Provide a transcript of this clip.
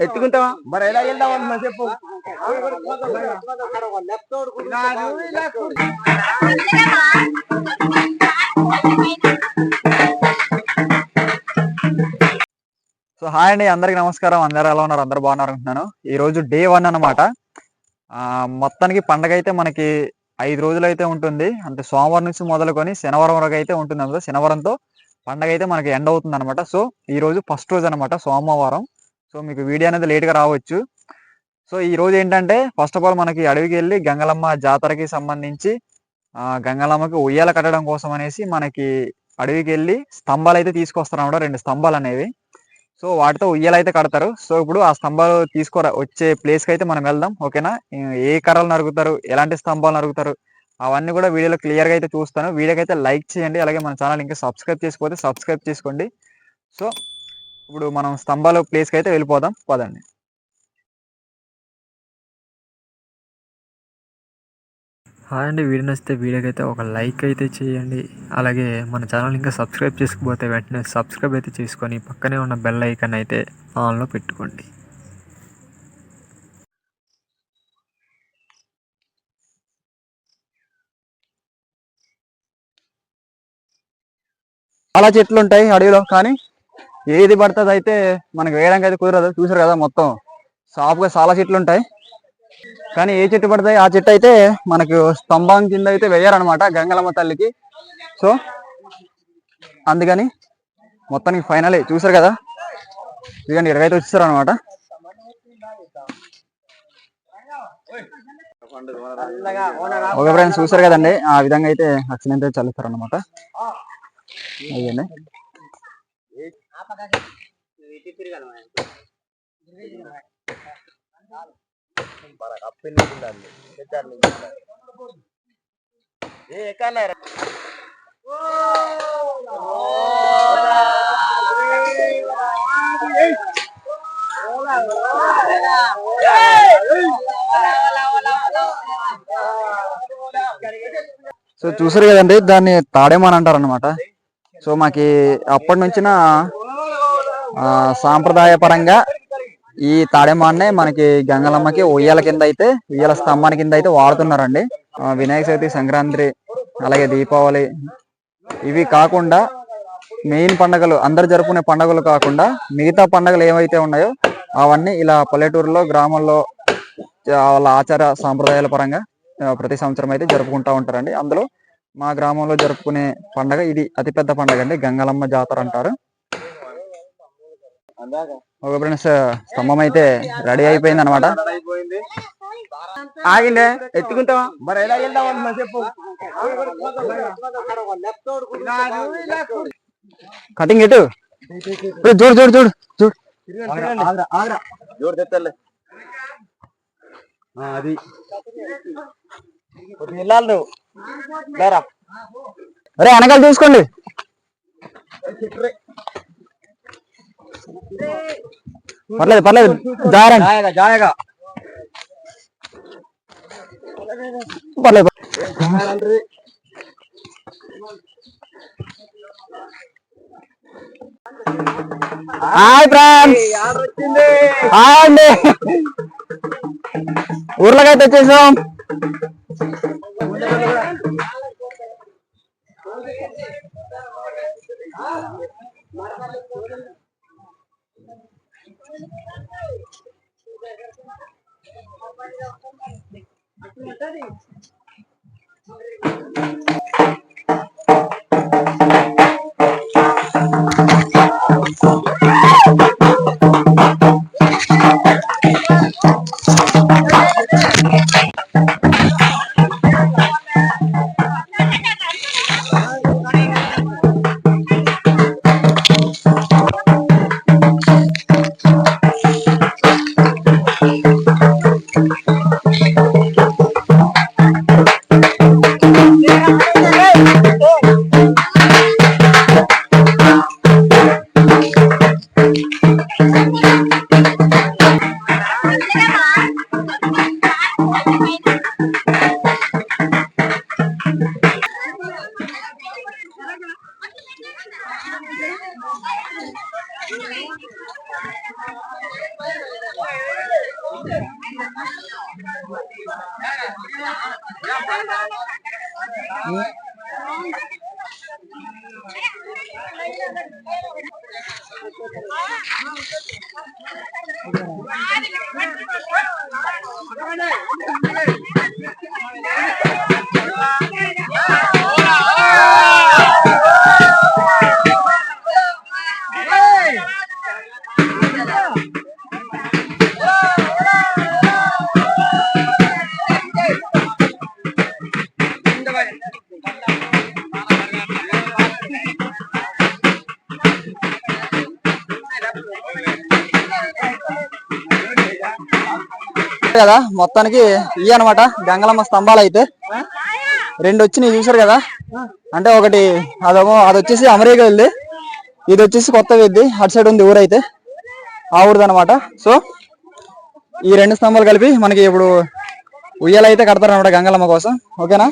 ఎత్తుకుంటావా మరి ఎలా వెళ్దాం అంటున్నా చెప్పు. సో హాయ్ అండి, అందరికి నమస్కారం. అందరు ఎలా ఉన్నారు? అందరు బాగున్నారు అనుకుంటున్నాను. ఈ రోజు డే 1 అన్నమాట. మొత్తానికి పండగ అయితే మనకి 5 రోజులు అయితే ఉంటుంది. అంటే సోమవారం నుంచి మొదలుకొని శనివారం వరకు అయితే ఉంటుంది. అందులో శనివారంతో పండగ అయితే మనకి ఎండ్ అవుతుంది అనమాట. సో ఈ రోజు ఫస్ట్ రోజు అనమాట, సోమవారం. సో మీకు వీడియో అనేది లేట్గా రావచ్చు. సో ఈ రోజు ఏంటంటే ఫస్ట్ ఆఫ్ ఆల్ మనకి అడవికి వెళ్ళి గంగలమ్మ జాతరకి సంబంధించి గంగలమ్మకి ఉయ్యాల కట్టడం కోసం అనేసి మనకి అడవికి వెళ్ళి స్తంభాలు అయితే తీసుకొస్తారు అనమాట, 2 స్తంభాలు అనేవి. సో వాటితో ఉయ్యాలు అయితే కడతారు. సో ఇప్పుడు ఆ స్తంభాలు వచ్చే ప్లేస్కి అయితే మనం వెళ్దాం, ఓకేనా? ఏ కర్రలు నరుగుతారు, ఎలాంటి స్తంభాలు నరుగుతారు, అవన్నీ కూడా వీడియోలో క్లియర్గా అయితే చూస్తాను. వీడియోకి అయితే లైక్ చేయండి, అలాగే మన ఛానల్ ఇంకా సబ్స్క్రైబ్ చేసుకోకపోతే సబ్స్క్రైబ్ చేసుకోండి. సో ఇప్పుడు మనం స్తంభాలు ప్లేస్కి అయితే వెళ్ళిపోదాం, పదండి. హాయ్ అండి, వీడియో నచ్చితే వీడియోకి అయితే ఒక లైక్ అయితే చేయండి. అలాగే మన ఛానల్ ఇంకా సబ్స్క్రైబ్ చేసుకోకపోతే వెంటనే సబ్స్క్రైబ్ అయితే చేసుకొని పక్కనే ఉన్న బెల్ ఐకాన్ అయితే ఆన్లో పెట్టుకోండి. చాలా చెట్లు ఉంటాయి అడవిలో, కానీ ఏది పడుతుంది అయితే మనకి వేయడానికి అయితే కుదరదు. చూసారు కదా, మొత్తం సాఫ్గా చాలా చెట్లు ఉంటాయి. కానీ ఏ చెట్టు పడతాయి ఆ చెట్టు అయితే మనకు స్తంభం కింద అయితే వేయారనమాట గంగలమ్మ తల్లికి. సో అందుకని మొత్తానికి ఫైనల్ చూసారు కదా, ఇదిగండి ఇరవైతే వచ్చేసారు అనమాట. ఓకే ఫ్రెండ్స్, చూసారు కదండి, ఆ విధంగా అయితే అక్షరం అయితే చల్లుతారు అనమాట. అయ్యండి సో చూసారు కదండి, దాన్ని తాడేమని అంటారు అనమాట. సో మాకి అప్పటి నుంచిన సాంప్రదాయ పరంగా ఈ తాడేమాన్నే మనకి గంగలమ్మకి ఉయ్యాల కింద అయితే, ఉయ్యాల స్తంభాన్ని కింద అయితే వాడుతున్నారండి. వినాయక చవితి, సంక్రాంతి, అలాగే దీపావళి, ఇవి కాకుండా మెయిన్ పండుగలు, అందరు జరుపుకునే పండుగలు కాకుండా మిగతా పండుగలు ఏవైతే ఉన్నాయో అవన్నీ ఇలా పల్లెటూరులో, గ్రామాల్లో వాళ్ళ ఆచార సాంప్రదాయాల పరంగా ప్రతి సంవత్సరం అయితే జరుపుకుంటూ ఉంటారండి. అందులో మా గ్రామంలో జరుపుకునే పండుగ ఇది అతిపెద్ద పండుగ అండి, గంగలమ్మ జాతర అంటారు. ఓకే ఫ్రెండ్స్, స్తంభం అయితే రెడీ అయిపోయింది అనమాట. ఆగిండే ఎత్తుకుంటావా మరి ఎలా వెళ్దాం అంటున్నా చెప్పు. కటింగ్ ఎటు చూడు చూడు చూడు చూడు జోడు తెత్తలే అది వెళ్ళాలి నువ్వు. అరే వెనకాల చూసుకోండి. పర్లేదు పర్లేదు, జాయగా జాయగా పర్లేదు. హాయ్ ఫ్రెండ్స్, హాయ్ అండి, ఊర్లోకైతే వచ్చేసాం. కదా మొత్తానికి ఇవి అనమాట గంగలమ్మ స్తంభాలు అయితే రెండు వచ్చినాయి చూసారు కదా. అంటే ఒకటి అది వచ్చేసి అమెరికా వెళ్ళి, ఇది వచ్చేసి కొత్త వెద్ది అటు సైడ్ ఉంది ఊరైతే ఆ ఊరిది అనమాట. సో ఈ రెండు స్తంభాలు కలిపి మనకి ఇప్పుడు ఉయ్యాల అయితే కడతారు అనమాట గంగలమ్మ కోసం. ఓకేనా.